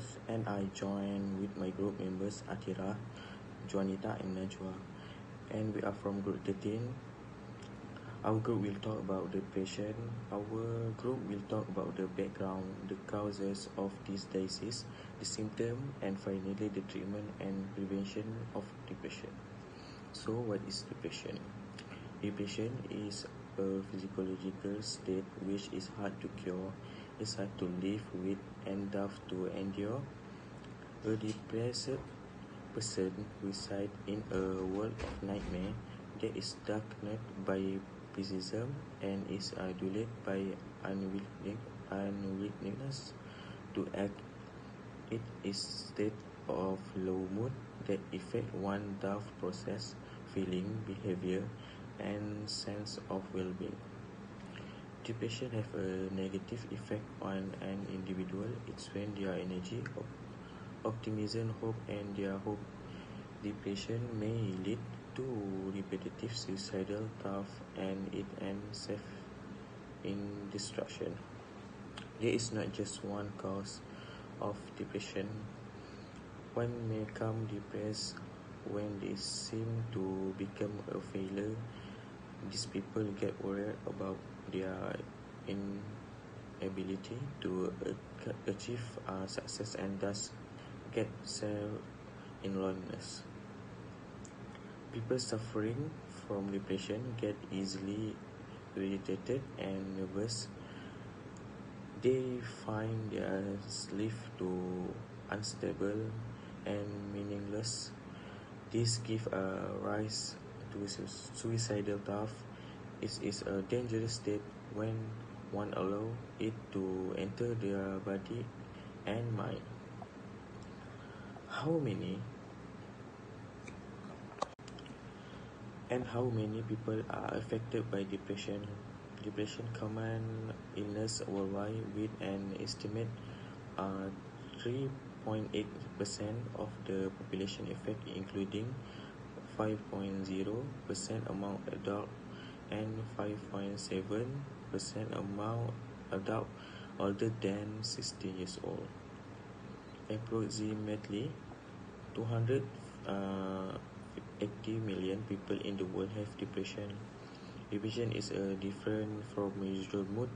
host, and I join with my group members Atira, Juanita, and Najwa. And we are from group 13. Our group will talk about depression. Our group will talk about the background, the causes of this disease, the symptom, and finally the treatment and prevention of depression. So, what is depression? Depression is a physiological state which is hard to cure, is hard to live with, and tough to endure. A depressed person resides in a world of nightmare that is darkened by pessimism and is adulated by unwillingness to act. It is state of low mood that affect one tough process, feeling, behavior, and sense of well-being. Depression have a negative effect on an individual. It's when their energy, optimism, hope, and their hope. Depression may lead to repetitive suicidal thoughts and it ends in destruction. There is not just one cause of depression. One may become depressed when they seem to become a failure. These people get worried about their inability to achieve success and thus get in loneliness. People suffering from depression get easily irritated and nervous. They find their life too unstable and meaningless. This gives a rise to suicidal thoughts. It is a dangerous state when one allows it to enter their body and mind. How many people are affected by depression? Depression common illness worldwide with an estimate 3.8% of the population affected, including 5.0% among adults and 5.7% among adults older than 60 years old. Approximately 280 million people in the world have depression. Depression is different from usual mood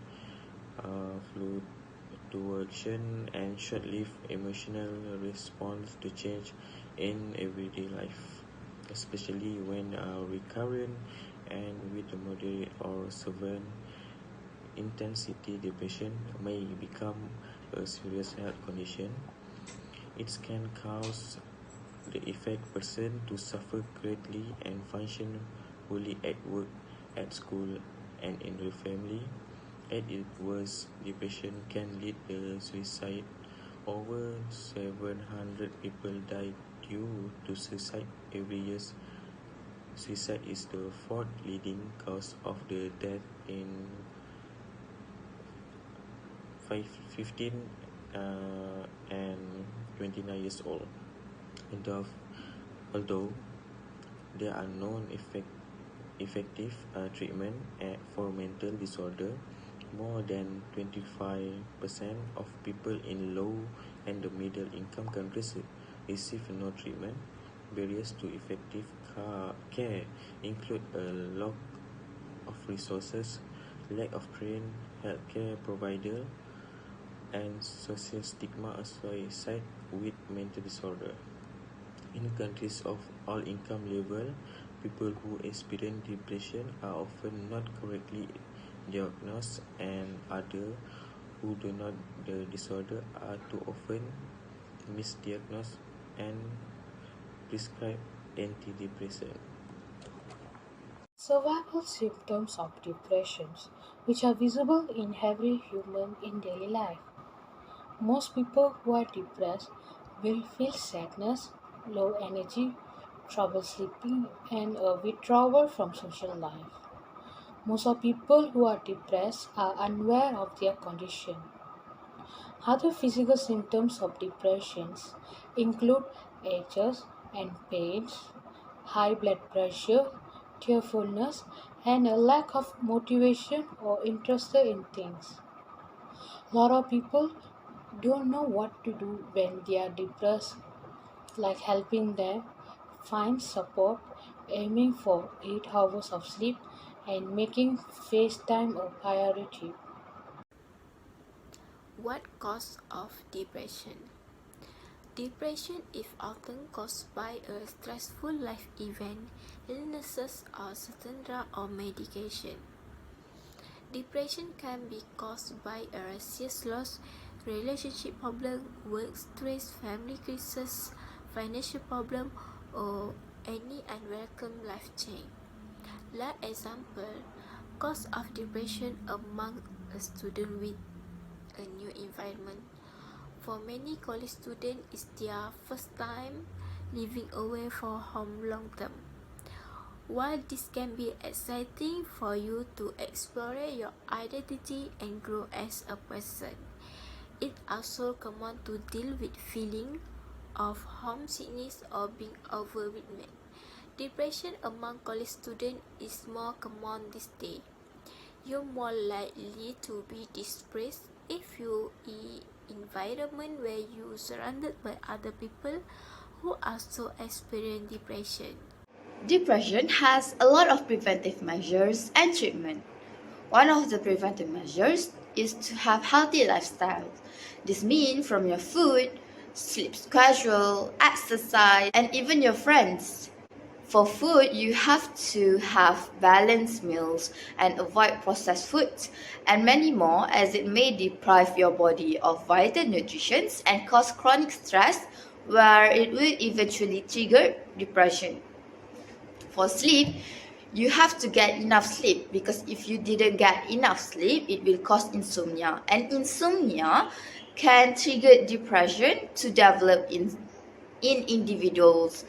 fluctuation and short-lived emotional response to change in everyday life, especially when recurrent and with a moderate or severe intensity. Depression may become a serious health condition. It can cause the affected person to suffer greatly and function poorly at work, at school, and in the family. At its worst, depression can lead to suicide. Over 700 people die due to suicide every year. Suicide is the fourth leading cause of the death in 15 and 29 years old. Although there are no effective treatment for mental disorder, more than 25% of people in low and middle income countries receive no treatment. Barriers to effective care include a lack of resources, lack of trained healthcare providers, and social stigma associated with mental disorder. In countries of all income levels, people who experience depression are often not correctly diagnosed, and others who do not the disorder are too often misdiagnosed and prescribed antidepressants. Survival symptoms of depression, which are visible in every human in daily life. Most people who are depressed will feel sadness, low energy, trouble sleeping, and a withdrawal from social life. Most of people who are depressed are unaware of their condition. Other physical symptoms of depression include aches and pains, high blood pressure, tearfulness, and a lack of motivation or interest in things. A lot of people don't know what to do when they are depressed, like helping them find support, aiming for 8 hours of sleep, and making FaceTime a priority. What cause of depression? Depression is often caused by a stressful life event, illnesses, or certain drug or medication. Depression can be caused by a serious loss, relationship problem, work stress, family crisis, financial problem, or any unwelcome life change. Like example, cause of depression among a student with a new environment. For many college students, it's their first time living away from home long term. While this can be exciting for you to explore your identity and grow as a person, it's also common to deal with feeling of homesickness or being overwhelmed. Depression among college students is more common these days. You're more likely to be depressed if you in environment where you're surrounded by other people who also experience depression. Depression has a lot of preventive measures and treatment. One of the preventive measures is to have healthy lifestyles. This means from your food, sleep schedule, exercise, and even your friends. For food, you have to have balanced meals and avoid processed foods and many more as it may deprive your body of vital nutrition and cause chronic stress where it will eventually trigger depression. For sleep, you have to get enough sleep because if you didn't get enough sleep, it will cause insomnia. And insomnia can trigger depression to develop in individuals.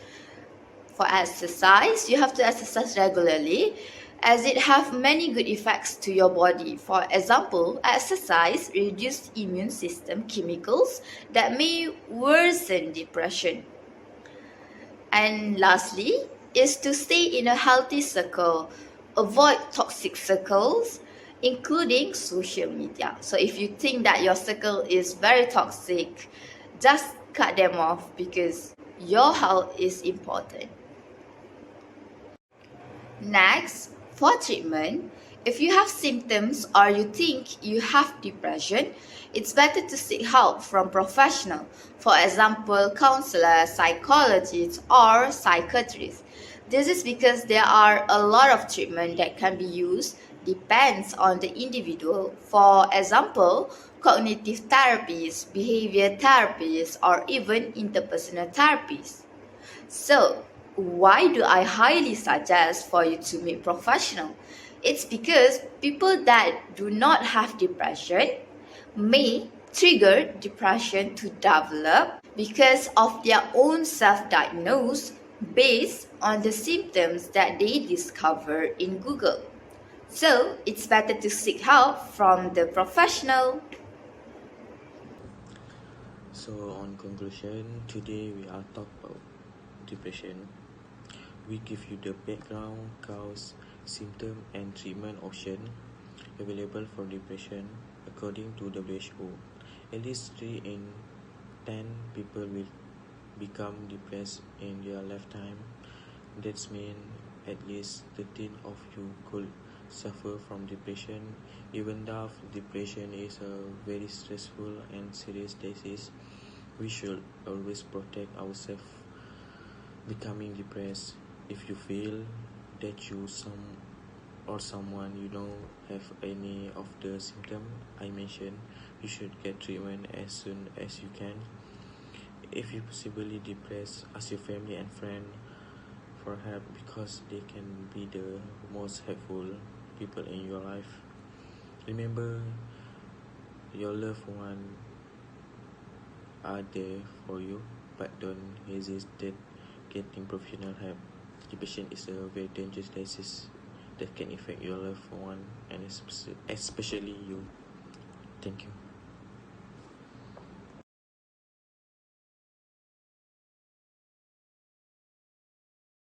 For exercise, you have to exercise regularly as it have many good effects to your body. For example, exercise reduces immune system chemicals that may worsen depression. And lastly, is to stay in a healthy circle. Avoid toxic circles, including social media. So if you think that your circle is very toxic, just cut them off because your health is important. Next, for treatment, if you have symptoms or you think you have depression, it's better to seek help from professionals, for example, counselors, psychologists, or psychiatrists. This is because there are a lot of treatment that can be used, depends on the individual. For example, cognitive therapies, behavior therapies, or even interpersonal therapies. So, why do I highly suggest for you to meet professional? It's because people that do not have depression may trigger depression to develop because of their own self-diagnose based on the symptoms that they discover in Google. So, it's better to seek help from the professional. So, on conclusion, today we are talk about depression. We give you the background, cause, symptom, and treatment option available for depression according to WHO. At least 3 in 10 people will become depressed in their lifetime. That means at least 13 of you could suffer from depression. Even though depression is a very stressful and serious disease, we should always protect ourselves becoming depressed. If you feel that you or someone you know have any of the symptoms I mentioned, you should get treatment as soon as you can. If you possibly depressed, ask your family and friend for help because they can be the most helpful people in your life. Remember, your loved one are there for you, but don't hesitate getting professional help. Depression is a very dangerous disease that can affect your loved one and especially you. Thank you.